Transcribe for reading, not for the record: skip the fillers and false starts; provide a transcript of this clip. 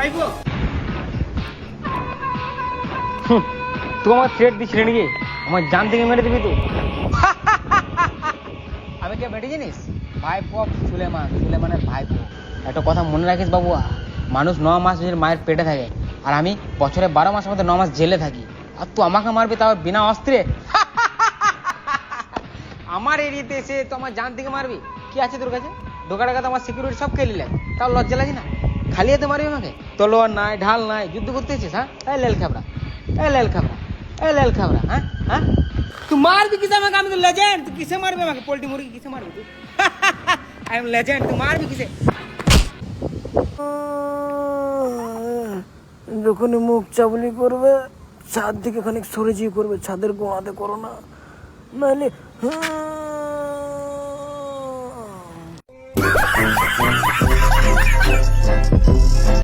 ভাইবো তুই আমার থ্রেট দিচ্ছিলি নাকি? আমার জান থেকে মেরে দিবি তুই? আমি কে বেটে জানিস? ভাইপো সুলেমান, সুলেমানের ভাইপো। একটা কথা মনে রাখিস বাবুয়া, মানুষ 9 মাস নিজের মায়ের পেটে থাকে, আর আমি বছরে 12 মাসের মধ্যে 9 মাস জেলে থাকি, আর তুই আমাকে মারবি তাও বিনা অস্ত্রে? আমার এরিয়াতে এসে তো আমার জান থেকে মারবি? কি আছে তোর কাছে? ঢোকা টাকা তো আমার সিকিউরিটি সব খেলি লাগে, তাও লজ্জা লাগে না? খালি হাতে মারবি আমাকে? তলোয়ার নাই, ঢাল নাই, যুদ্ধ করতে এসেছিস? হ্যাঁ এই লেল খাবরা, এই লেল খাবরা, এই লেল খাবরা। হ্যাঁ হ্যাঁ, তুই মারবি কিসে আমাকে? আমি তো লেজেন্ড। তুই কিসে মারবি আমাকে? পোল্ট্রি মুরগি কিসে মারবি তুই? I am legend. তুই মারবি কিসে? যখনই মুখ চাবলি করবে, ছাদ থেকে খানিক সরে যেয়ে করবে, ছাদের গোড়াতে করো না, নাহলে